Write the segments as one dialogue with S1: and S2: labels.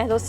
S1: LOC,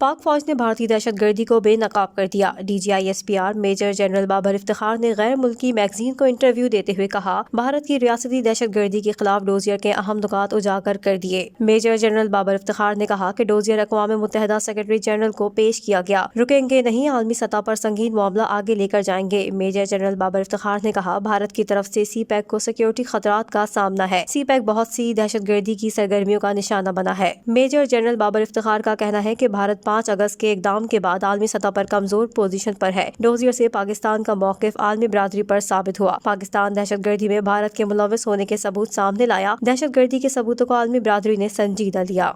S1: پاک فوج نے بھارتی دہشت گردی کو بے نقاب کر دیا۔ DGISPR major general Babar Iftikhar نے غیر ملکی میگزین کو انٹرویو دیتے ہوئے کہا، بھارت کی ریاستی دہشت گردی کے خلاف ڈوزیر کے اہم نکات اجاگر کر دیے۔ میجر جنرل بابر افتخار نے کہا کہ ڈوزیر اقوام متحدہ سیکرٹری جنرل کو پیش کیا گیا، رکیں گے نہیں، عالمی سطح پر سنگین معاملہ آگے لے کر جائیں گے۔ میجر جنرل بابر افتخار نے کہا، بھارت کی طرف سے سی پیک کو سیکیورٹی خطرات کا سامنا ہے۔ سی پیک بہت سی دہشت گردی کی سرگرمیوں کا نشانہ بنا ہے۔ میجر جنرل بابر افتخار کا کہنا ہے کہ بھارت 5 اگست کے اقدام کے بعد عالمی سطح پر کمزور پوزیشن پر ہے۔ ڈوزیر سے پاکستان کا موقف عالمی برادری پر ثابت ہوا۔ پاکستان دہشت گردی میں بھارت کے ملوث ہونے کے ثبوت سامنے لایا۔ دہشت گردی کے ثبوتوں کو عالمی برادری نے سنجیدہ لیا۔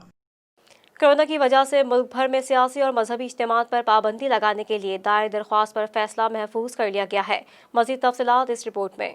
S1: کورونا کی وجہ سے ملک بھر میں سیاسی اور مذہبی اجتماعات پر پابندی لگانے کے لیے دائر درخواست پر فیصلہ محفوظ کر لیا گیا ہے۔ مزید تفصیلات اس رپورٹ میں۔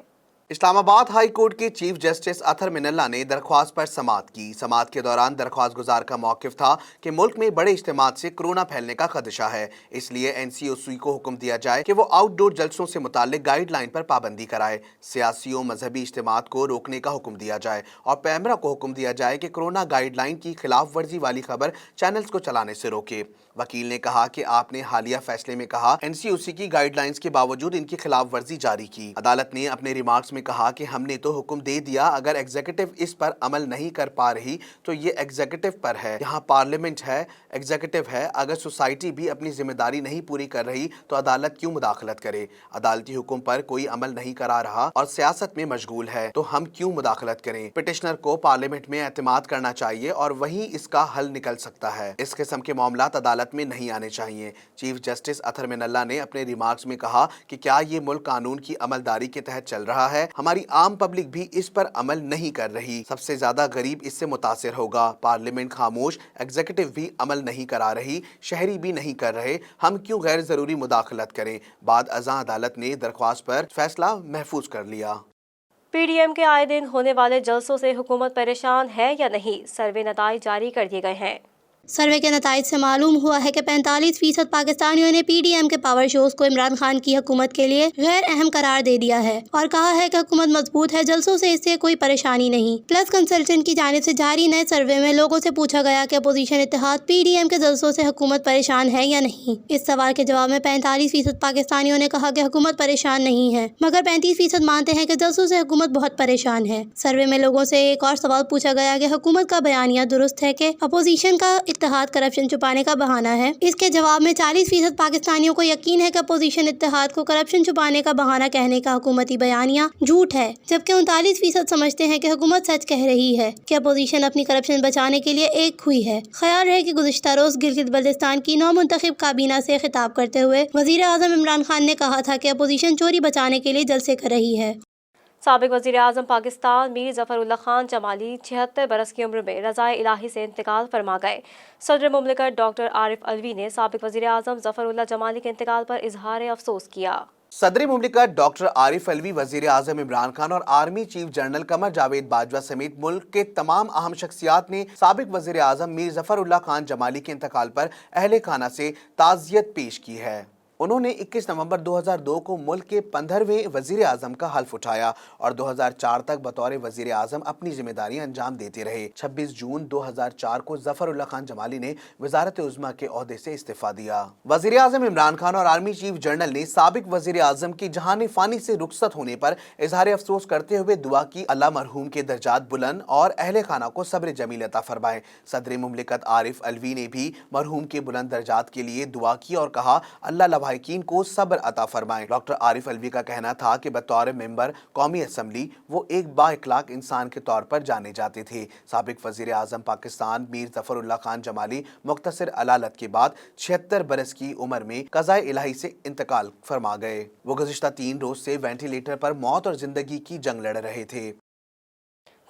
S2: اسلام آباد ہائی کورٹ کے چیف جسٹس اطہر من اللہ نے درخواست پر سماعت کی۔ سماعت کے دوران درخواست گزار کا موقف تھا کہ ملک میں بڑے اجتماعات سے کورونا پھیلنے کا خدشہ ہے، اس لیے NCOC کو حکم دیا جائے کہ وہ آؤٹ ڈور جلسوں سے متعلق گائیڈ لائن پر پابندی کرائے، سیاسی و مذہبی اجتماعات کو روکنے کا حکم دیا جائے اور پیمرا کو حکم دیا جائے کہ کورونا گائیڈ لائن کی خلاف ورزی والی خبر چینلز کو چلانے سے روکے۔ وکیل نے کہا کہ آپ نے حالیہ فیصلے میں کہا NCOC کی گائیڈ لائنز کے باوجود ان کی خلاف ورزی جاری کی۔ عدالت نے اپنے ریمارکس میں کہا کہ ہم نے تو حکم دے دیا، اگر ایگزیکٹو اس پر عمل نہیں کر پا رہی تو یہ ایگزیکٹو پر ہے، یہاں پارلیمنٹ ہے، ایگزیکٹو ہے، اگر سوسائٹی بھی اپنی ذمہ داری نہیں پوری کر رہی تو عدالت کیوں مداخلت کرے؟ عدالتی حکم پر کوئی عمل نہیں کرا رہا اور سیاست میں مشغول ہے تو ہم کیوں مداخلت کریں؟ پٹیشنر کو پارلیمنٹ میں اعتماد کرنا چاہیے اور وہیں اس کا حل نکل سکتا ہے۔ اس قسم کے معاملات عدالت میں نہیں آنے چاہیے۔ چیف جسٹس اطہر من اللہ نے اپنے ریمارکس میں کہا کہ کیا یہ ملک قانون کی عملداری کے تحت چل رہا ہے؟ ہماری عام پبلک بھی اس پر عمل نہیں کر رہی، سب سے زیادہ غریب اس سے متاثر ہوگا۔ پارلیمنٹ خاموش، ایگزیکٹو بھی عمل نہیں کرا رہی، شہری بھی نہیں کر رہے، ہم کیوں غیر ضروری مداخلت کریں؟ بعد ازاں عدالت نے درخواست پر فیصلہ محفوظ کر لیا۔
S1: PDM کے آئے دن ہونے والے جلسوں سے حکومت پریشان ہے یا نہیں؟ سروے نتائج جاری کر دیے گئے ہیں۔
S3: سروے کے نتائج سے معلوم ہوا ہے کہ 45% پاکستانیوں نے PDM کے پاور شوز کو عمران خان کی حکومت کے لیے غیر اہم قرار دے دیا ہے اور کہا ہے کہ حکومت مضبوط ہے، جلسوں سے اس سے کوئی پریشانی نہیں۔ پلس کنسلٹنٹ کی جانب سے جاری نئے سروے میں لوگوں سے پوچھا گیا کہ اپوزیشن اتحاد PDM کے جلسوں سے حکومت پریشان ہے یا نہیں۔ اس سوال کے جواب میں 45% پاکستانیوں نے کہا کہ حکومت پریشان نہیں ہے، مگر 35% مانتے ہیں کہ جلسوں سے حکومت بہت پریشان ہے۔ سروے میں لوگوں سے ایک اور سوال پوچھا گیا کہ حکومت کا بیانیہ درست ہے کہ اپوزیشن کا اتحاد کرپشن چھپانے کا بہانہ ہے۔ اس کے جواب میں 40% پاکستانیوں کو یقین ہے کہ اپوزیشن اتحاد کو کرپشن چھپانے کا بہانہ کہنے کا حکومتی بیانیہ جھوٹ ہے، جبکہ 39% سمجھتے ہیں کہ حکومت سچ کہہ رہی ہے کہ اپوزیشن اپنی کرپشن بچانے کے لیے ایک ہوئی ہے۔ خیال رہے کہ گزشتہ روز گلگت بلتستان کی نو منتخب کابینہ سے خطاب کرتے ہوئے وزیر اعظم عمران خان نے کہا تھا کہ اپوزیشن چوری بچانے کے لیے جلسے کر رہی ہے۔
S1: سابق وزیر اعظم پاکستان میر ظفر اللہ خان جمالی 76 برس کی عمر میں رضائے الہی سے انتقال فرما گئے۔ صدر مملکت ڈاکٹر عارف علوی نے سابق وزیر اعظم ظفر اللہ جمالی کے انتقال پر اظہار افسوس کیا۔
S2: صدر مملکت ڈاکٹر عارف علوی، وزیر اعظم عمران خان اور army chief general Qamar Javed Bajwa سمیت ملک کے تمام اہم شخصیات نے سابق وزیر اعظم میر ظفر اللہ خان جمالی کے انتقال پر اہل خانہ سے تعزیت پیش کی ہے۔ انہوں نے 21 نومبر 2002 کو ملک کے 15ویں وزیر اعظم کا حلف اٹھایا اور 2004 تک بطور وزیر اعظم اپنی ذمہ داریاں انجام دیتے رہے۔ 26 جون 2004 کو ظفر اللہ خان جمالی نے وزارت عظمیٰ کے عہدے سے استعفیٰ دیا۔ وزیر اعظم عمران خان اور آرمی چیف جنرل نے سابق وزیر اعظم کی جہان فانی سے رخصت ہونے پر اظہار افسوس کرتے ہوئے دعا کی، اللہ مرحوم کے درجات بلند اور اہل خانہ کو صبر جمیل عطا فرمائے۔ صدر مملکت عارف علوی نے بھی مرحوم کے بلند درجات کے لیے دعا کی اور کہا، اللہ لواحقین کو صبر عطا فرمائے۔ ڈاکٹر عارف علوی کا کہنا تھا کہ بطور ممبر قومی اسمبلی وہ ایک با اخلاق انسان کے طور پر جانے جاتے تھے۔ سابق وزیر اعظم پاکستان میر ظفر اللہ خان جمالی مختصر علالت کے بعد 76 برس کی عمر میں قضائے الہی سے انتقال فرما گئے۔ وہ گزشتہ 3 روز سے وینٹیلیٹر پر موت اور زندگی کی جنگ لڑ رہے تھے۔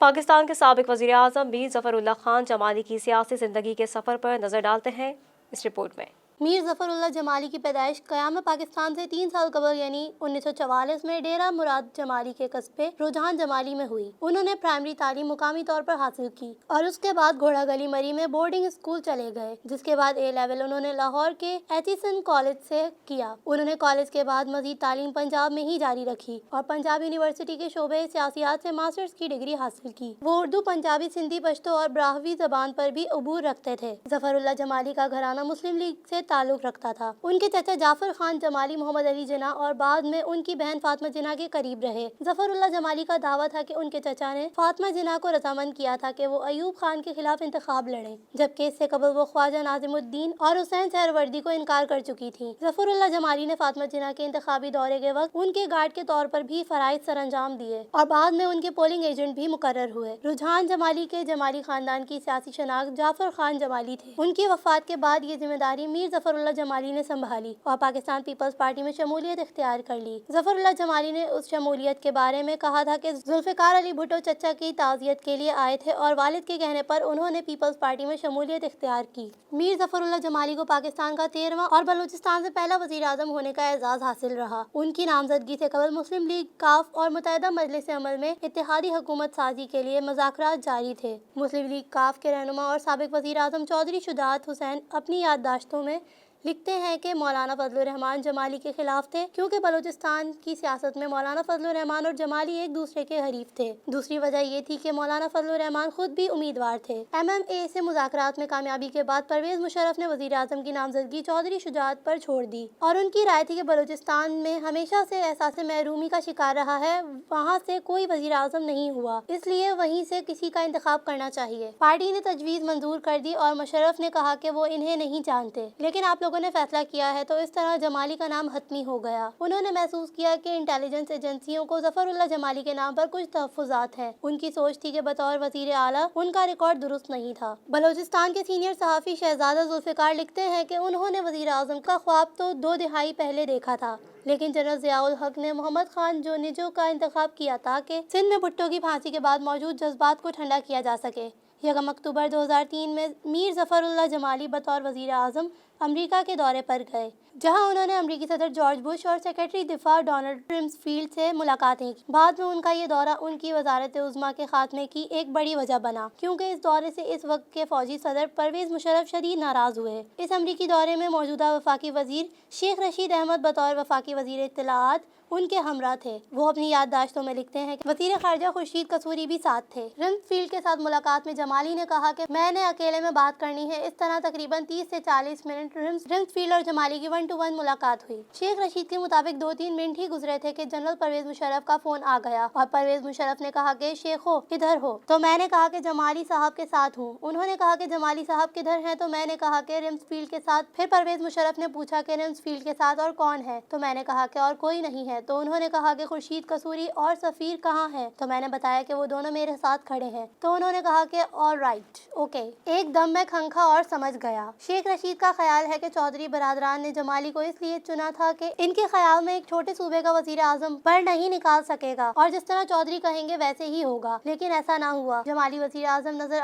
S1: پاکستان کے سابق وزیر اعظم میر ظفر اللہ خان جمالی کی سیاسی زندگی کے سفر پر نظر ڈالتے ہیں اس رپورٹ میں۔
S3: میر ظفر اللہ جمالی کی پیدائش قیام پاکستان سے 3 سال قبل یعنی 1944 میں ڈیرہ مراد جمالی کے قصبے رجحان جمالی میں ہوئی۔ انہوں نے پرائمری تعلیم مقامی طور پر حاصل کی اور اس کے بعد گھوڑا گلی مری میں بورڈنگ اسکول چلے گئے، جس کے بعد اے لیول انہوں نے لاہور کے ایتھیسن کالج سے کیا۔ انہوں نے کالج کے بعد مزید تعلیم پنجاب میں ہی جاری رکھی اور پنجاب یونیورسٹی کے شعبہ سیاسیات سے ماسٹرز کی ڈگری حاصل کی۔ وہ اردو، پنجابی، سندھی، پشتو اور براہوی زبان پر بھی عبور رکھتے تھے۔ ظفر اللہ جمالی کا گھرانہ مسلم لیگ سے تعلق رکھتا تھا۔ ان کے چچا جعفر خان جمالی محمد علی جناح اور بعد میں ان کی بہن فاطمہ جناح کے قریب رہے۔ ظفر اللہ جمالی کا دعویٰ تھا کہ ان کے چچا نے فاطمہ جناح کو رضامند کیا تھا کہ وہ ایوب خان کے خلاف انتخاب لڑیں، جبکہ اس سے قبل وہ خواجہ ناظم الدین اور حسین سہروردی کو انکار کر چکی تھیں۔ ظفر اللہ جمالی نے فاطمہ جناح کے انتخابی دورے کے وقت ان کے گارڈ کے طور پر بھی فرائض سر انجام دیے اور بعد میں ان کے پولنگ ایجنٹ بھی مقرر ہوئے۔ رجحان جمالی کے جمالی خاندان کی سیاسی شناخت جعفر خان جمالی تھی۔ ان کی وفات کے بعد یہ ذمہ داری میر ظفر اللہ جمالی نے سنبھالی اور پاکستان پیپلز پارٹی میں شمولیت اختیار کر لی۔ ظفر اللہ جمالی نے اس شمولیت کے بارے میں کہا تھا کہ ذوالفقار علی بھٹو چچا کی تعزیت کے لیے آئے تھے اور والد کے کہنے پر انہوں نے پیپلز پارٹی میں شمولیت اختیار کی۔ میر ظفر اللہ جمالی کو پاکستان کا 13واں اور بلوچستان سے پہلا وزیر اعظم ہونے کا اعزاز حاصل رہا۔ ان کی نامزدگی سے قبل مسلم لیگ، کاف اور متحدہ مجلس عمل میں اتحادی حکومت سازی کے لیے مذاکرات جاری تھے۔ مسلم لیگ کاف کے رہنما اور سابق وزیر اعظم چودھری شجاعت حسین اپنی یادداشتوں میں لکھتے ہیں کہ مولانا فضل الرحمان جمالی کے خلاف تھے، کیونکہ بلوچستان کی سیاست میں مولانا فضل الرحمان اور جمالی ایک دوسرے کے حریف تھے۔ دوسری وجہ یہ تھی کہ مولانا فضل الرحمان خود بھی امیدوار تھے۔ MMA سے مذاکرات میں کامیابی کے بعد پرویز مشرف نے وزیر اعظم کی نامزدگی چودھری شجاعت پر چھوڑ دی اور ان کی رائے تھی کہ بلوچستان میں ہمیشہ سے احساس محرومی کا شکار رہا ہے، وہاں سے کوئی وزیر اعظم نہیں ہوا، اس لیے وہیں سے کسی کا انتخاب کرنا چاہیے۔ پارٹی نے تجویز منظور کر دی اور مشرف نے کہا کہ وہ انہیں نہیں جانتے، لیکن آپ لوگوں نے فیصلہ کیا ہے، تو اس طرح جمالی کا نام حتمی ہو گیا۔ انہوں نے محسوس کیا کہ انٹیلیجنس ایجنسیوں کو ظفر اللہ جمالی کے نام پر کچھ تحفظات ہیں۔ ان کی سوچ تھی کہ بطور وزیر اعلیٰ ان کا ریکارڈ درست نہیں تھا۔ بلوچستان کے سینئر صحافی شہزادہ ذوالفقار لکھتے ہیں کہ انہوں نے وزیر اعظم کا خواب تو 2 دہائی پہلے دیکھا تھا، لیکن جنرل ضیاء الحق نے محمد خان جونیجو کا انتخاب کیا تاکہ سندھ میں بھٹو کی پھانسی کے بعد موجود جذبات کو ٹھنڈا کیا جا سکے۔ 1 اکتوبر 2003 میں میر ظفر اللہ جمالی بطور وزیر اعظم امریکہ کے دورے پر گئے، جہاں انہوں نے امریکی صدر جارج بش اور سیکرٹری دفاع ڈونلڈ رمزفیلڈ سے ملاقاتیں کی۔ بعد میں ان کا یہ دورہ ان کی وزارت عظمیٰ کے خاتمے کی ایک بڑی وجہ بنا، کیونکہ اس دورے سے اس وقت کے فوجی صدر پرویز مشرف شدید ناراض ہوئے۔ اس امریکی دورے میں موجودہ وفاقی وزیر شیخ رشید احمد بطور وفاقی وزیر اطلاعات ان کے ہمراہ تھے۔ وہ اپنی یادداشتوں میں لکھتے ہیں کہ وزیر خارجہ خورشید قصوری بھی ساتھ تھے۔ رمزفیلڈ کے ساتھ ملاقات میں جمالی نے کہا کہ میں نے اکیلے میں بات کرنی ہے۔ اس طرح تقریباً 30 سے 40 منٹ رمزفیلڈ اور جمالی کی 1 to 1 ملاقات ہوئی۔ شیخ رشید کے مطابق 2-3 منٹ ہی گزرے تھے کہ جنرل پرویز مشرف کا فون آ گیا اور پرویز مشرف نے کہا کہ شیخو کدھر ہو؟ تو میں نے کہا کہ جمالی صاحب کے ساتھ ہوں۔ انہوں نے کہا کہ جمالی صاحب کدھر ہیں؟ تو میں نے کہا کہ رمزفیلڈ کے ساتھ۔ پھر پرویز مشرف نے پوچھا کہ رمزفیلڈ کے ساتھ اور کون ہے؟ تو میں نے کہا کہ اور کوئی نہیں ہے۔ تو انہوں نے کہا کہ خورشید قصوری اور سفیر کہاں ہیں؟ تو میں نے بتایا کہ وہ دونوں میرے ساتھ کھڑے ہیں۔ تو انہوں نے کہا کہ آل رائٹ، اوکے۔ ایک دم میں کھنکھا اور سمجھ گیا۔ شیخ رشید کا خیال ہے کہ چودھری برادران نے جمالی کو اس لیے چنا تھا کہ ان کے خیال میں ایک چھوٹے صوبے کا وزیر اعظم پر نہیں نکال سکے گا اور جس طرح چودھری کہیں گے ویسے ہی ہوگا، لیکن ایسا نہ ہوا۔ جمالی وزیر اعظم نظر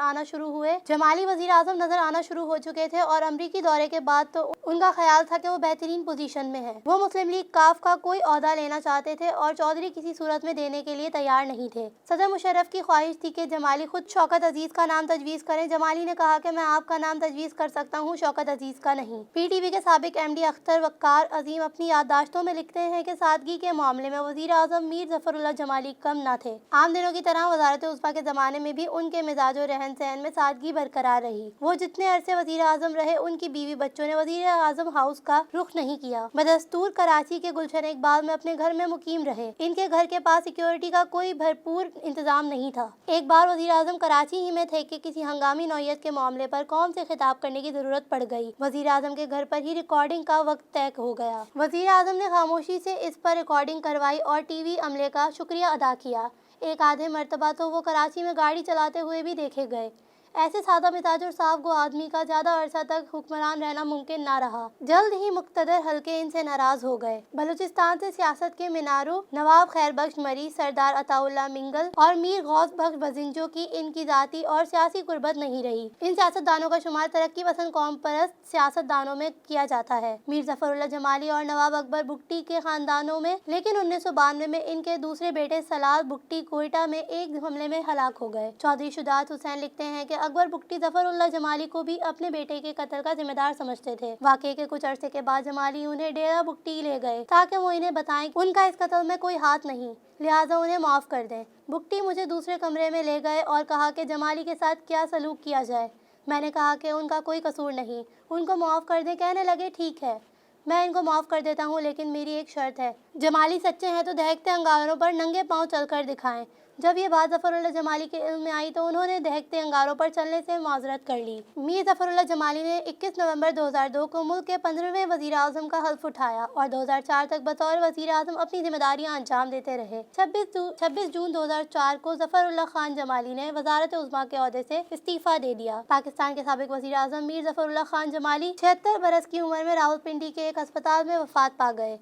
S3: آنا شروع ہو چکے تھے اور امریکی دورے کے بعد تو ان کا خیال تھا کہ وہ بہترین پوزیشن میں ہے۔ وہ مسلم لیگ کاف کا کوئی عہدہ لینا چاہتے تھے اور چودھری کسی صورت میں دینے کے لیے تیار نہیں تھے۔ صدر مشرف کی خواہش تھی کہ جمالی خود شوکت عزیز کا نام تجویز کریں۔ جمالی نے کہا کہ میں آپ کا نام تجویز کر سکتا ہوں، شوکت عزیز کا نہیں۔ PTV کے سابق MD اختر وقار عظیم اپنی یادداشتوں میں لکھتے ہیں کہ سادگی کے معاملے میں وزیر اعظم میر ظفر اللہ جمالی کم نہ تھے۔ عام دنوں کی طرح وزارت عظمیٰ کے زمانے میں بھی ان کے مزاج و رہن سہن میں سادگی برقرار رہی۔ وہ جتنے عرصے وزیر اعظم رہے، ان کی بیوی بچوں نے وزیر اعظم ہاؤس کا رخ نہیں کیا۔ بدستور کراچی کے گلشن اقبال میں اپنے گھر میں مقیم رہے۔ ان کے گھر کے پاس سیکیورٹی کا کوئی بھرپور انتظام نہیں تھا۔ ایک بار وزیر اعظم کراچی ہی میں تھے کہ کسی ہنگامی نوعیت کے معاملے پر قوم سے خطاب کرنے کی ضرورت پڑ گئی۔ وزیر اعظم کے گھر پر ہی ریکارڈنگ کا وقت طے ہو گیا۔ وزیر اعظم نے خاموشی سے اس پر ریکارڈنگ کروائی اور TV عملے کا شکریہ ادا کیا۔ ایک آدھے مرتبہ تو وہ کراچی میں گاڑی چلاتے ہوئے بھی دیکھے گئے۔ ایسے سادہ مزاج اور صاف گو آدمی کا زیادہ عرصہ تک حکمران رہنا ممکن نہ رہا۔ جلد ہی مقتدر حلقے ان سے ناراض ہو گئے۔ بلوچستان سے سیاست کے میناروں نواب خیر بخش مری، سردار عطا اللہ منگل اور میر غوث بخش بزنجو کی ان کی ذاتی اور سیاسی قربت نہیں رہی۔ ان سیاستدانوں کا شمار ترقی پسند قوم پرست سیاستدانوں میں کیا جاتا ہے، میر ظفر اللہ جمالی اور نواب اکبر بگٹی کے خاندانوں میں، لیکن 1992 میں ان کے دوسرے بیٹے سلاد بگٹی کوئٹہ میں ایک حملے میں ہلاک ہو گئے۔ چودھری شجاعت حسین لکھتے ہیں کہ اکبر بگٹی ظفر اللہ جمالی کو بھی اپنے بیٹے کے قتل کا ذمہ دار سمجھتے تھے۔ واقعے کے کچھ عرصے کے بعد جمالی انہیں ڈیرہ بگٹی لے گئے تاکہ وہ انہیں بتائیں ان کا اس قتل میں کوئی ہاتھ نہیں، لہٰذا انہیں معاف کر دیں۔ بگٹی مجھے دوسرے کمرے میں لے گئے اور کہا کہ جمالی کے ساتھ کیا سلوک کیا جائے۔ میں نے کہا کہ ان کا کوئی قصور نہیں، ان کو معاف کر دیں۔ کہنے لگے ٹھیک ہے، میں ان کو معاف کر دیتا ہوں، لیکن میری ایک شرط ہے، جمالی سچے ہیں تو دہکتے انگاروں پر ننگے پاؤں چل کر دکھائیں۔ جب یہ بات ظفر اللہ جمالی کے علم میں آئی تو انہوں نے دہکتے انگاروں پر چلنے سے معذرت کر لی۔ میر ظفر اللہ جمالی نے 21 نومبر 2002 کو ملک کے 15ویں وزیر اعظم کا حلف اٹھایا اور 2004 تک بطور وزیر اعظم اپنی ذمہ داریاں انجام دیتے رہے۔ 26 جون 2004 کو ظفر اللہ خان جمالی نے وزارت عظمیٰ کے عہدے سے استعفیٰ دے دیا۔ پاکستان کے سابق وزیر اعظم میر ظفر اللہ خان جمالی 76 برس کی عمر میں راولپنڈی کے ایک ہسپتال میں وفات پا گئے۔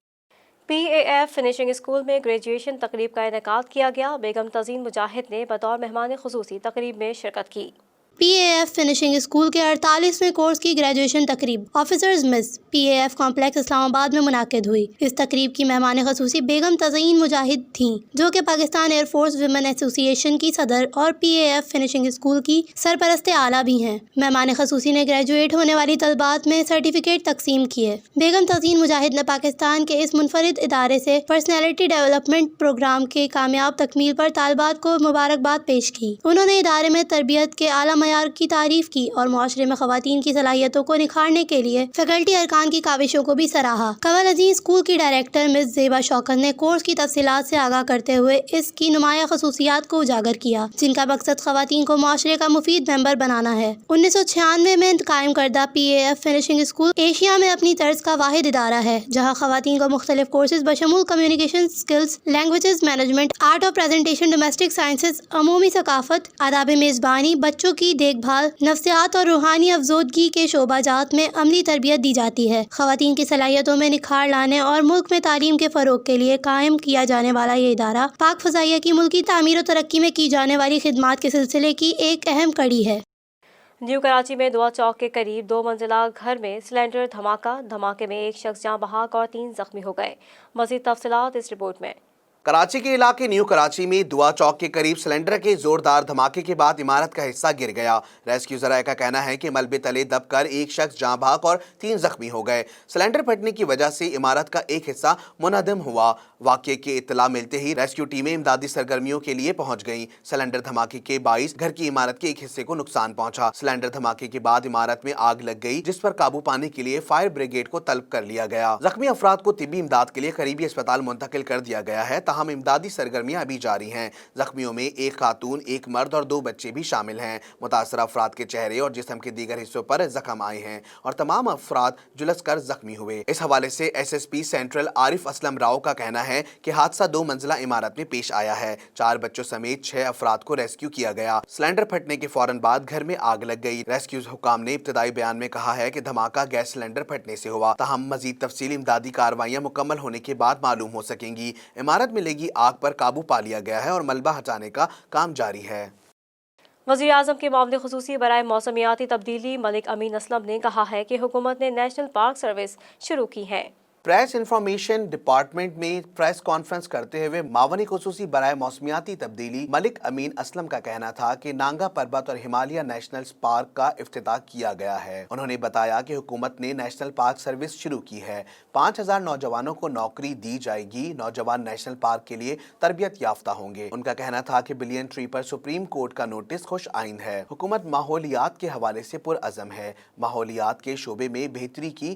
S1: پی اے ایف فنشنگ اسکول میں گریجویشن تقریب کا انعقاد کیا گیا۔ بیگم تزین مجاہد نے بطور مہمان خصوصی تقریب میں شرکت کی۔
S3: P A F finishing school کے 48ویں کورس کی گریجویشن تقریب officers mess P A F complex Islamabad میں منعقد ہوئی۔ اس تقریب کی مہمان خصوصی بیگم تزین مجاہد تھیں، جو کہ پاکستان ایئر فورس ویمن ایسوسی ایشن کی صدر اور پی اے ایف فنشنگ اسکول کی سرپرست اعلیٰ بھی ہیں۔ مہمان خصوصی نے گریجویٹ ہونے والی طالبات میں سرٹیفکیٹ تقسیم کیے۔ بیگم تزین مجاہد نے پاکستان کے اس منفرد ادارے سے پرسنالٹی ڈیولپمنٹ پروگرام کے کامیاب تکمیل پر طالبات کو مبارکباد پیش کی۔ انہوں نے ادارے میں تربیت کے اعلیٰ معیار کی تعریف کی اور معاشرے میں خواتین کی صلاحیتوں کو نکھارنے کے لیے فیکلٹی ارکان کی کاوشوں کو بھی سراہا۔ قمر عزیز اسکول کی ڈائریکٹر مس زیبا شوکت نے کورس کی تفصیلات سے آگاہ کرتے ہوئے اس کی نمایاں خصوصیات کو اجاگر کیا، جن کا مقصد خواتین کو معاشرے کا مفید ممبر بنانا ہے۔ 1996 میں قائم کردہ P A F finishing school Asia میں اپنی طرز کا واحد ادارہ ہے جہاں خواتین کو مختلف کورسز بشمول communication skills, languages management, art of presentation, domestic sciences, عمومی ثقافت، آداب میزبانی، بچوں کی دیکھ بھال، نفسیات اور روحانی افزودگی کے شعبہ جات میں عملی تربیت دی جاتی ہے۔ خواتین کی صلاحیتوں میں نکھار لانے اور ملک میں تعلیم کے فروغ کے لیے قائم کیا جانے والا یہ ادارہ پاک فضائیہ کی ملکی تعمیر و ترقی میں کی جانے والی خدمات کے سلسلے کی ایک اہم کڑی ہے۔
S1: نیو کراچی میں دعا چوک کے قریب 2 منزلہ گھر میں سلنڈر دھماکے میں ایک شخص جاں بحق اور 3 زخمی ہو گئے۔ مزید تفصیلات اس رپورٹ میں۔
S2: کراچی کے علاقے نیو کراچی میں دعا چوک کے قریب سلنڈر کے زوردار دھماکے کے بعد عمارت کا حصہ گر گیا۔ ریسکیو ذرائع کا کہنا ہے کہ ملبے تلے دب کر ایک شخص جاں بحق اور 3 زخمی ہو گئے۔ سلنڈر پھٹنے کی وجہ سے عمارت کا ایک حصہ منہدم ہوا۔ واقعے کی اطلاع ملتے ہی ریسکیو ٹیمیں امدادی سرگرمیوں کے لیے پہنچ گئیں۔ سلنڈر دھماکے کے باعث گھر کی عمارت کے ایک حصے کو نقصان پہنچا۔ سلنڈر دھماکے کے بعد عمارت میں آگ لگ گئی، جس پر قابو پانے کے لیے فائر بریگیڈ کو طلب کر لیا گیا۔ زخمی افراد کو طبی امداد کے لیے قریبی اسپتال منتقل کر دیا گیا ہے، تاہم امدادی سرگرمیاں ابھی جاری ہیں۔ زخمیوں میں ایک خاتون، ایک مرد اور 2 بچے بھی شامل ہیں۔ متاثرہ افراد کے چہرے اور جسم کے دیگر حصوں پر زخم آئے ہیں اور تمام افراد جلس کر زخمی ہوئے۔ اس حوالے سے ایس ایس پی سینٹرل عارف اسلم راؤ کا کہنا ہے کہ حادثہ 2 منزلہ عمارت میں پیش آیا ہے۔ 4 بچوں سمیت 6 افراد کو ریسکیو کیا گیا۔ سلنڈر پھٹنے کے فوراً بعد گھر میں آگ لگ گئی۔ ریسکیو حکام نے ابتدائی بیان میں کہا ہے کہ دھماکہ گیس سلنڈر پھٹنے سے ہوا، تاہم مزید تفصیلی امدادی کارروائیاں مکمل ہونے کے بعد معلوم ہو سکیں گی۔ عمارت میں لگی آگ پر قابو پا لیا گیا ہے اور ملبہ ہٹانے کا کام جاری ہے۔
S1: وزیر اعظم کے معاون خصوصی برائے موسمیاتی تبدیلی ملک امین اسلم نے کہا ہے کہ حکومت نے نیشنل پارک سروس شروع کی ہے۔
S2: پریس انفارمیشن ڈپارٹمنٹ میں پریس کانفرنس کرتے ہوئے معاون خصوصی برائے موسمیاتی تبدیلی ملک امین اسلم کا کہنا تھا کہ نانگا پربت اور ہمالیہ نیشنل پارک کا افتتاح کیا گیا ہے۔ انہوں نے بتایا کہ حکومت نے نیشنل پارک سروس شروع کی ہے۔ 5000 نوجوانوں کو نوکری دی جائے گی۔ نوجوان نیشنل پارک کے لیے تربیت یافتہ ہوں گے۔ ان کا کہنا تھا کہ بلین ٹری پر سپریم کورٹ کا نوٹس خوش آئند ہے۔ حکومت ماحولیات کے حوالے سے پرعزم ہے۔ ماحولیات کے شعبے میں بہتری کی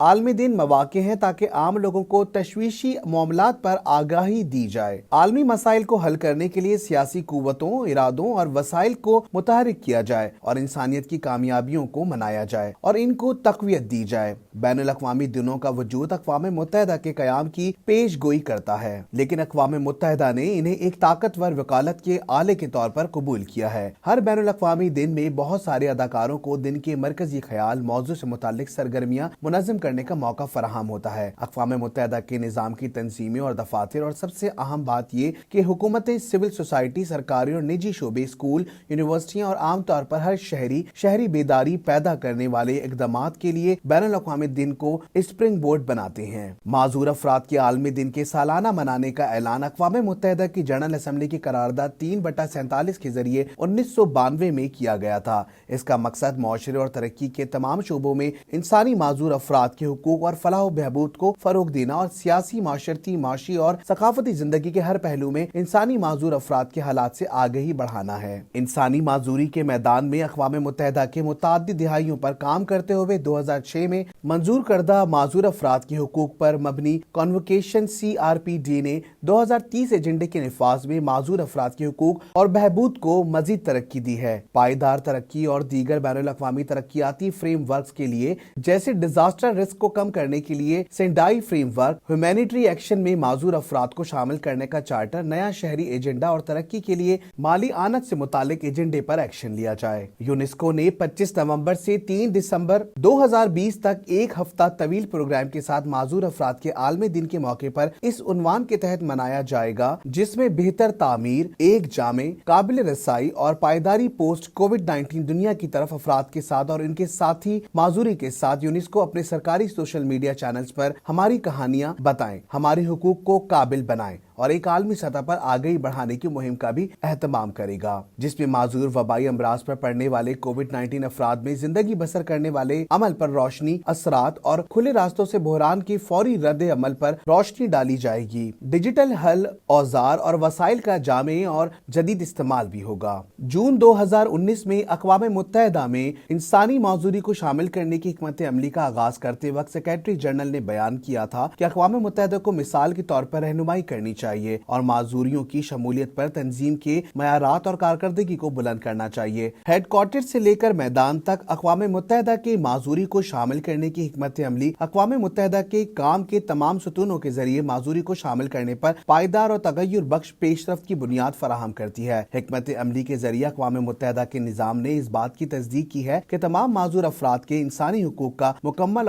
S2: عالمی دن مواقع ہیں تاکہ عام لوگوں کو تشویشی معاملات پر آگاہی دی جائے۔ عالمی مسائل کو حل کرنے کے لیے سیاسی قوتوں، ارادوں اور وسائل کو متحرک کیا جائے اور انسانیت کی کامیابیوں کو منایا جائے اور ان کو تقویت دی جائے۔ بین الاقوامی دنوں کا وجود اقوام متحدہ کے قیام کی پیش گوئی کرتا ہے، لیکن اقوام متحدہ نے انہیں ایک طاقتور وکالت کے آلے کے طور پر قبول کیا ہے۔ ہر بین الاقوامی دن میں بہت سارے اداکاروں کو دن کے مرکزی خیال، موضوع سے متعلق سرگرمیاں منظم کرنے کا موقع فراہم ہوتا ہے۔ اقوام متحدہ کے نظام کی تنظیمیں اور دفاتر، اور سب سے اہم بات یہ کہ حکومتیں، سول سوسائٹی، سرکاری اور نجی شعبے، اسکول، یونیورسٹیاں اور عام طور پر ہر شہری بیداری پیدا کرنے والے اقدامات کے لیے بین الاقوامی دن کو اسپرنگ بورڈ بناتے ہیں۔ معذور افراد کے عالمی دن کے سالانہ منانے کا اعلان اقوام متحدہ کی جنرل اسمبلی کی قرارداد 3/47 کے ذریعے 1992 میں کیا گیا تھا۔ اس کا مقصد معاشرے اور ترقی کے تمام شعبوں میں انسانی معذور افراد کے حقوق اور فلاح و بہبود کو فروغ دینا اور سیاسی، معاشرتی، معاشی اور ثقافتی زندگی کے ہر پہلو میں انسانی معذور افراد کے حالات سے آگہی بڑھانا ہے۔ انسانی معذوری کے میدان میں اقوام متحدہ کے متعدد دہائیوں پر کام کرتے ہوئے 2006 میں منظور کردہ معذور افراد کے حقوق پر مبنی کنووکیشن CRPD نے 2030 ایجنڈے کے نفاذ میں معذور افراد کے حقوق اور بہبود کو مزید ترقی دی ہے۔ پائیدار ترقی اور دیگر بین الاقوامی ترقیاتی فریم ورکس کے لیے، جیسے ڈیزاسٹر رسک کو کم کرنے کے لیے سینڈائی فریم ورک، ہیومینٹری ایکشن میں معذور افراد کو شامل کرنے کا چارٹر، نیا شہری ایجنڈا اور ترقی کے لیے مالی اعانت سے متعلق ایجنڈے پر ایکشن لیا جائے۔ یونیسکو نے 25 نومبر سے 3 دسمبر 2020 تک ایک ہفتہ طویل پروگرام کے ساتھ معذور افراد کے عالمی دن کے موقع پر اس عنوان کے تحت منایا جائے گا، جس میں بہتر تعمیر، ایک جامع، قابل رسائی اور پائیداری پوسٹ کووڈ-19 دنیا کی طرف افراد کے ساتھ اور ان کے ساتھی معذوری کے ساتھ یونیسکو اپنے سرکاری سوشل میڈیا چینلز پر ہماری کہانیاں بتائیں، ہمارے حقوق کو قابل بنائیں اور ایک عالمی سطح پر آگاہی بڑھانے کی مہم کا بھی اہتمام کرے گا، جس میں معذور وبائی امراض پر پڑنے والے کووڈ-19 افراد میں زندگی بسر کرنے والے عمل پر روشنی، اثرات اور کھلے راستوں سے بحران کی فوری رد عمل پر روشنی ڈالی جائے گی۔ ڈیجیٹل حل، اوزار اور وسائل کا جامع اور جدید استعمال بھی ہوگا۔ جون 2019 میں اقوام متحدہ میں انسانی معذوری کو شامل کرنے کی حکمت عملی کا آغاز کرتے وقت سیکریٹری جنرل نے بیان کیا تھا کہ اقوام متحدہ کو مثال کے طور پر رہنمائی کرنی چاہیے اور معذوریوں کی شمولیت پر تنظیم کے معیارات اور کارکردگی کو بلند کرنا چاہیے۔ ہیڈ کوارٹر سے لے کر میدان تک اقوام متحدہ کے معذوری کو شامل کرنے کی حکمت عملی اقوام متحدہ کے کام کے تمام ستونوں کے ذریعے معذوری کو شامل کرنے پر پائیدار اور تغیر بخش پیش رفت کی بنیاد فراہم کرتی ہے۔ حکمت عملی کے ذریعے اقوام متحدہ کے نظام نے اس بات کی تصدیق کی ہے کہ تمام معذور افراد کے انسانی حقوق کا مکمل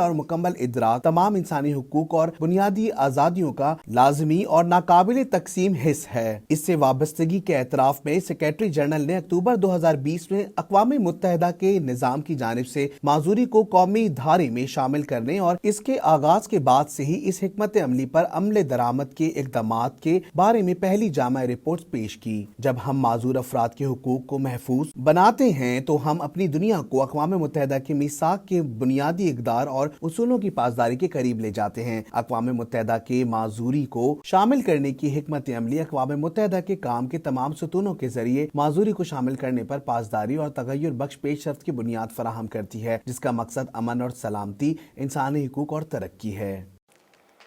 S2: ادراک تمام انسانی حقوق اور بنیادی آزادیوں کا لازمی اور ناقابل تقسیم حص ہے۔ اس سے وابستگی کے اعتراف میں سیکریٹری جنرل نے اکتوبر 2020 میں اقوام متحدہ کے نظام کی جانب سے معذوری کو قومی دھارے میں شامل کرنے اور اس کے آغاز کے بعد سے ہی اس حکمت عملی پر عمل درآمد کے اقدامات کے بارے میں پہلی جامع رپورٹ پیش کی۔ جب ہم معذور افراد کے حقوق کو محفوظ بناتے ہیں تو ہم اپنی دنیا کو اقوام متحدہ کے میثاق کے بنیادی اقدار اور اصولوں کی پاسداری کے قریب لے جاتے ہیں۔ اقوام متحدہ کے معذوری کو شامل کرنے کی حکمت عملی اقوام متحدہ کے کام کے تمام ستونوں کے ذریعے معذوری کو شامل کرنے پر پاسداری اور تغیر بخش پیش رفت کی بنیاد فراہم کرتی ہے، جس کا مقصد امن اور سلامتی، انسانی حقوق اور ترقی ہے۔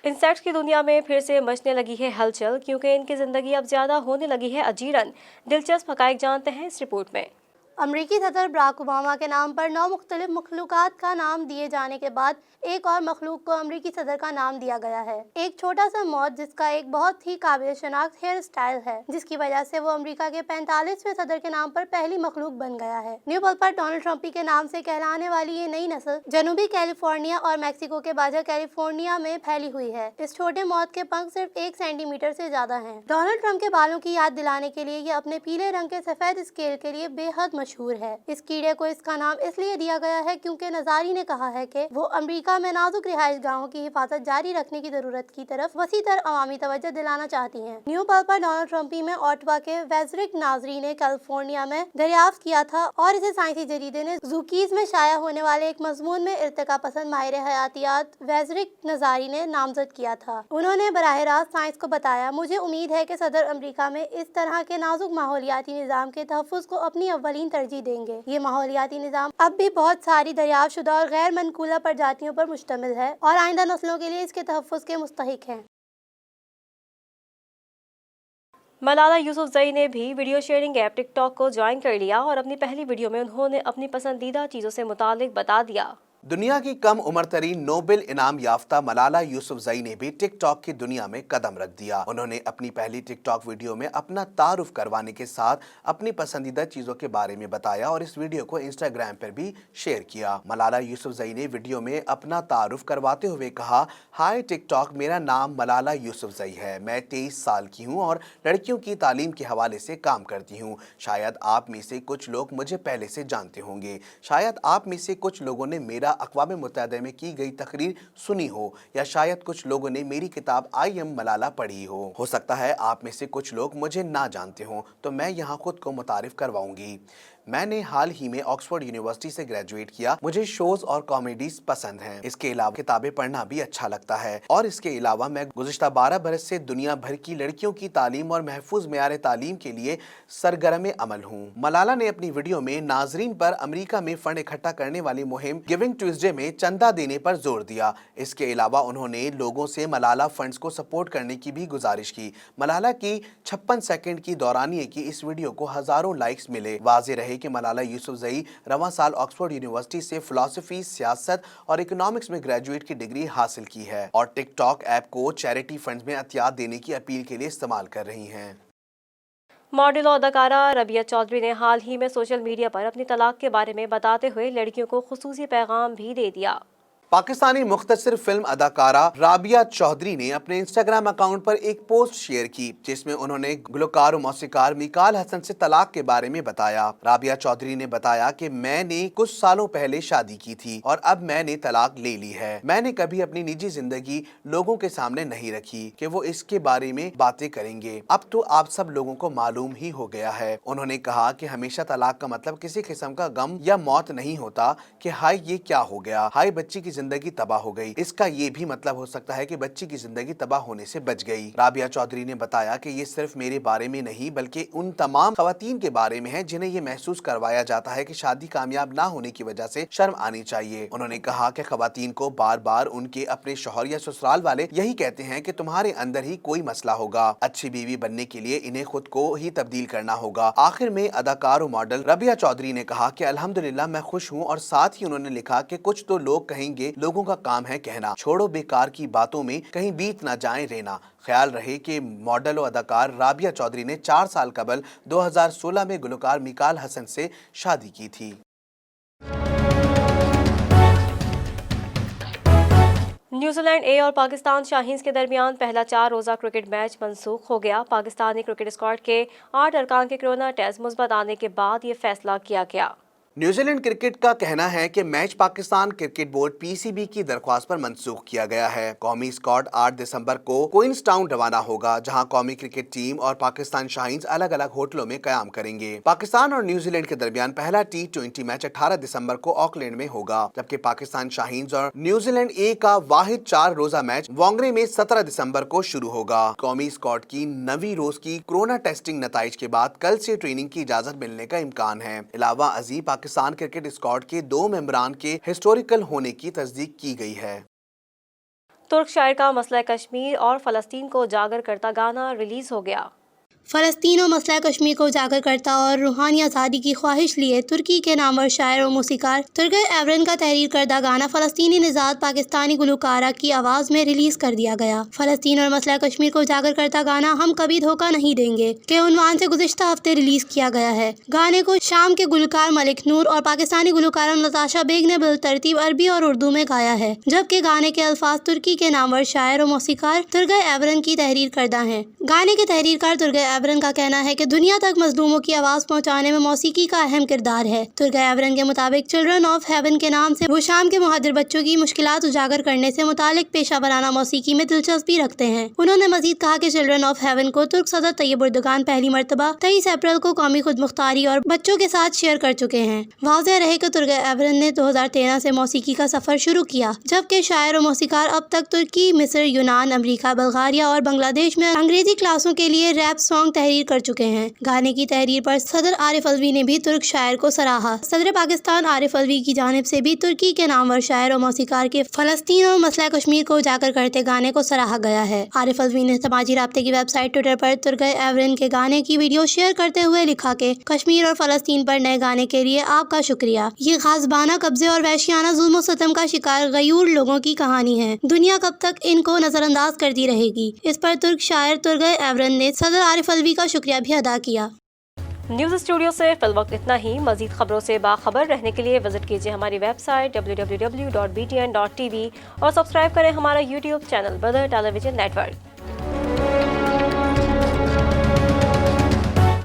S1: انسیکٹس کی دنیا میں پھر سے مچنے لگی ہے ہلچل، کیونکہ ان کی زندگی اب زیادہ ہونے لگی ہے اجیرن۔ دلچسپ حقائق جانتے ہیں اس رپورٹ میں۔
S3: امریکی صدر براک اوباما کے نام پر 9 مختلف مخلوقات کا نام دیے جانے کے بعد ایک اور مخلوق کو امریکی صدر کا نام دیا گیا ہے۔ ایک چھوٹا سا موت جس کا ایک بہت ہی قابل شناخت ہیئر سٹائل ہے، جس کی وجہ سے وہ امریکہ کے 45ویں صدر کے نام پر پہلی مخلوق بن گیا ہے۔ نیو پل پر ڈونلڈ ٹرمپی کے نام سے کہلانے والی یہ نئی نسل جنوبی کیلیفورنیا اور میکسیکو کے باجا کیلیفورنیا میں پھیلی ہوئی ہے۔ اس چھوٹے موت کے پنکھ صرف 1 سینٹی میٹر سے زیادہ ہیں۔ ڈونلڈ ٹرمپ کے بالوں کی یاد دلانے کے لیے یہ اپنے پیلے رنگ کے سفید اسکیل کے لیے بے حد مشہور ہے۔ اس کیڑے کو اس کا نام اس لیے دیا گیا ہے کیونکہ نظاری نے کہا ہے کہ وہ امریکہ میں نازک رہائش گاہوں کی حفاظت جاری رکھنے کی ضرورت کی طرف وسیع تر عوامی توجہ دلانا چاہتی ہیں۔ نیو پل پر ڈونلڈ ٹرمپی میں اوٹوا کے ویزرک ناظری نے کیلیفورنیا میں دریافت کیا تھا اور اسے سائنسی جریدے نے زوکیز میں شائع ہونے والے ایک مضمون میں ارتقا پسند ماہر حیاتیات ویزرک نظاری نے نامزد کیا تھا۔ انہوں نے براہ راست سائنس کو بتایا، مجھے امید ہے کہ صدر امریکہ میں اس طرح کے نازک ماحولیاتی نظام کے تحفظ کو اپنی اولین ترجیح دیں گے۔ یہ ماحولیاتی نظام اب بھی بہت ساری دریافت شدہ اور غیر منقولہ پرجاتیوں پر مشتمل ہے اور آئندہ نسلوں کے لیے اس کے تحفظ کے مستحق ہیں۔
S1: ملالہ یوسفزئی نے بھی ویڈیو شیئرنگ ایپ ٹک ٹاک کو جوائن کر لیا اور اپنی پہلی ویڈیو میں انہوں نے اپنی پسندیدہ چیزوں سے متعلق بتا دیا۔
S2: دنیا کی کم عمر ترین نوبل انعام یافتہ ملالہ یوسفزئی نے بھی ٹک ٹاک کی دنیا میں قدم رکھ دیا۔ انہوں نے اپنی پہلی ٹک ٹاک ویڈیو میں اپنا تعارف کروانے کے ساتھ اپنی پسندیدہ چیزوں کے بارے میں بتایا اور اس ویڈیو کو انسٹاگرام پر بھی شیئر کیا۔ ملالہ یوسفزئی نے ویڈیو میں اپنا تعارف کرواتے ہوئے کہا، ہائے ٹک ٹاک، میرا نام ملالہ یوسفزئی ہے، میں 23 سال کی ہوں اور لڑکیوں کی تعلیم کے حوالے سے کام کرتی ہوں۔ شاید آپ میں سے کچھ لوگ مجھے پہلے سے جانتے ہوں گے، شاید آپ میں سے کچھ لوگوں نے میرا اقوام متحدہ میں کی گئی تقریر سنی ہو، یا شاید کچھ لوگوں نے میری کتاب آئی ایم ملالہ پڑھی ہو سکتا ہے آپ میں سے کچھ لوگ مجھے نہ جانتے ہوں، تو میں یہاں خود کو متعارف کرواؤں گی۔ میں نے حال ہی میں آکسفورڈ یونیورسٹی سے گریجویٹ کیا، مجھے شوز اور کامیڈیز پسند ہیں، اس کے علاوہ کتابیں پڑھنا بھی اچھا لگتا ہے، اور اس کے علاوہ میں گزشتہ 12 برس سے دنیا بھر کی لڑکیوں کی تعلیم اور محفوظ معیار تعلیم کے لیے سرگرم عمل ہوں۔ ملالہ نے اپنی ویڈیو میں ناظرین پر امریکہ میں فنڈ اکٹھا کرنے والی مہم گیونگ ٹیوزڈے میں چندہ دینے پر زور دیا۔ اس کے علاوہ انہوں نے لوگوں سے ملالہ فنڈز کو سپورٹ کرنے کی بھی گزارش کی۔ ملالہ کی 56 سیکنڈ کی دورانیے کی اس ویڈیو کو ہزاروں لائکس ملے۔ واضح رہے کہ ملالہ یوسفزئی رواں سال آکسفورڈ یونیورسٹی سے فلسفی، سیاست اور اکنامکس میں گریجویٹ کی ڈگری حاصل کی ہے اور ٹک ٹاک ایپ کو چیریٹی فنڈز میں عطیات دینے کی اپیل کے لیے استعمال کر رہی ہیں۔
S1: ماڈل اور اداکارہ رابعہ چودھری نے حال ہی میں سوشل میڈیا پر اپنی طلاق کے بارے میں بتاتے ہوئے لڑکیوں کو خصوصی پیغام بھی دے دیا۔
S2: پاکستانی مختصر فلم اداکارہ رابعہ چودھری نے اپنے انسٹاگرام اکاؤنٹ پر ایک پوسٹ شیئر کی جس میں انہوں نے گلوکار و موسیقار میکال حسن سے طلاق کے بارے میں بتایا۔ رابعہ چودھری نے بتایا کہ میں نے کچھ سالوں پہلے شادی کی تھی اور اب میں نے طلاق لے لی ہے۔ میں نے کبھی اپنی نجی زندگی لوگوں کے سامنے نہیں رکھی کہ وہ اس کے بارے میں باتیں کریں گے، اب تو آپ سب لوگوں کو معلوم ہی ہو گیا ہے۔ انہوں نے کہا کہ ہمیشہ طلاق کا مطلب کسی قسم کا غم یا موت نہیں ہوتا کہ ہائے یہ کیا ہو گیا، ہائے بچی کی زندگی تباہ ہو گئی، اس کا یہ بھی مطلب ہو سکتا ہے کہ بچی کی زندگی تباہ ہونے سے بچ گئی۔ رابعہ چودھری نے بتایا کہ یہ صرف میرے بارے میں نہیں بلکہ ان تمام خواتین کے بارے میں ہے جنہیں یہ محسوس کروایا جاتا ہے کہ شادی کامیاب نہ ہونے کی وجہ سے شرم آنی چاہیے۔ انہوں نے کہا کہ خواتین کو بار بار ان کے اپنے شوہر یا سسرال والے یہی کہتے ہیں کہ تمہارے اندر ہی کوئی مسئلہ ہوگا، اچھی بیوی بننے کے لیے انہیں خود کو ہی تبدیل کرنا ہوگا۔ آخر میں اداکار و ماڈل رابعہ چودھری نے کہا کہ الحمدللہ میں خوش ہوں، اور ساتھ ہی انہوں نے لکھا کہ کچھ تو لوگ کہیں گے، لوگوں کا کام ہے کہنا، چھوڑو بیکار کی باتوں میں کہیں بیت نہ جائیں رینا۔ خیال رہے کہ ماڈل و اداکار رابعہ چودھری نے 4 سال قبل 2016 میں گلوکار میکال حسن سے شادی کی تھی۔
S1: نیوزی لینڈ اے اور پاکستان شاہینز کے درمیان پہلا 4 روزہ کرکٹ میچ منسوخ ہو گیا۔ پاکستانی کرکٹ اسکواڈ کے 8 ارکان کے کرونا ٹیسٹ مثبت آنے کے بعد یہ فیصلہ کیا گیا۔
S2: نیوزی لینڈ کرکٹ کا کہنا ہے کہ میچ پاکستان کرکٹ بورڈ پی سی بی کی درخواست پر منسوخ کیا گیا ہے۔ قومی اسکواڈ 8 دسمبر کو کوئنز ٹاؤن روانہ ہوگا، جہاں قومی کرکٹ ٹیم اور پاکستان شاہینز الگ الگ ہوٹلوں میں قیام کریں گے۔ پاکستان اور نیوزی لینڈ کے درمیان پہلا T20 میچ 18 دسمبر کو آکلینڈ میں ہوگا، جبکہ پاکستان شاہینز اور نیوزی لینڈ اے کا واحد 4 روزہ میچ وانگرے میں 17 دسمبر کو شروع ہوگا۔ قومی اسکواڈ کی 9ویں روز کی کورونا ٹیسٹنگ نتائج کے بعد کل سے ٹریننگ کی اجازت ملنے کا امکان ہے۔ علاوہ ازیں پاکستان کرکٹ اسکواڈ کے 2 ممبران کے ہسٹوریکل ہونے کی تصدیق کی گئی ہے۔
S1: ترک شاعر کا مسئلہ کشمیر اور فلسطین کو اجاگر کرتا گانا ریلیز ہو گیا۔
S3: فلسطین و مسئلہ کشمیر کو اجاگر کرتا اور روحانی آزادی کی خواہش لیے ترکی کے نامور شاعر و موسیقار ترگے ایورن کا تحریر کردہ گانا فلسطینی نژاد پاکستانی گلوکارہ کی آواز میں ریلیز کر دیا گیا۔ فلسطین اور مسئلہ کشمیر کو اجاگر کرتا گانا ہم کبھی دھوکہ نہیں دیں گے کے عنوان سے گزشتہ ہفتے ریلیز کیا گیا ہے۔ گانے کو شام کے گلوکار ملک نور اور پاکستانی گلوکارہ نتاشا بیگ نے بالترتیب عربی اور اردو میں گایا ہے، جبکہ گانے کے الفاظ ترکی کے نامور شاعر و موسیقار ترگے ایورن کی تحریر کردہ ہیں۔ گانے کے تحریر کار ترگے ایورن کا کہنا ہے کہ دنیا تک مظلوموں کی آواز پہنچانے میں موسیقی کا اہم کردار ہے۔ ترگے ایورن کے مطابق چلڈرن آف ہیون کے نام سے وہ شام کے مہاجر بچوں کی مشکلات اجاگر کرنے سے متعلق پیشہ ورانہ موسیقی میں دلچسپی رکھتے ہیں۔ انہوں نے مزید کہا کہ چلڈرن آف ہیون کو ترک صدر طیب اردگان پہلی مرتبہ 23 اپریل کو قومی خود مختاری اور بچوں کے ساتھ شیئر کر چکے ہیں۔ واضح رہے کہ ترگے ایورن نے 2013 سے موسیقی کا سفر شروع کیا، جبکہ شاعر و موسیقار اب تک ترکی، مصر، یونان، امریکہ، بلغاریہ اور بنگلہ دیش میں انگریزی کلاسوں کے لیے ریپ سانگ سانگ تحریر کر چکے ہیں۔ گانے کی تحریر پر صدر عارف الوی نے بھی ترک شاعر کو سراہا۔ صدر پاکستان عارف الوی کی جانب سے بھی ترکی کے نامور شاعر اور موسیقار کے فلسطین اور مسئلہ کشمیر کو اجاگر کرتے گانے کو سراہا گیا ہے۔ عارف الوی نے سماجی رابطے کی ویب سائٹ ٹویٹر پر ترگئے ایورن کے گانے کی ویڈیو شیئر کرتے ہوئے لکھا کہ کشمیر اور فلسطین پر نئے گانے کے لیے آپ کا شکریہ۔ یہ غاصبانہ قبضے اور وحشیانہ ظلم و ستم کا شکار غیور لوگوں کی کہانی ہے۔ دنیا کب تک ان کو نظر انداز کرتی رہے گی؟ اس پر ترک شاعر ترگئے ایورن نے صدر عارف الوی کا شکریہ بھی ادا کیا۔
S1: نیوز اسٹوڈیو سے فی الوقت اتنا ہی۔ مزید خبروں سے باخبر رہنے کے لیے وزٹ کیجیے ہماری ویب سائٹ www.btn.tv اور سبسکرائب کریں ہمارا یوٹیوب چینل بدر ٹیلی ویژن نیٹ ورک۔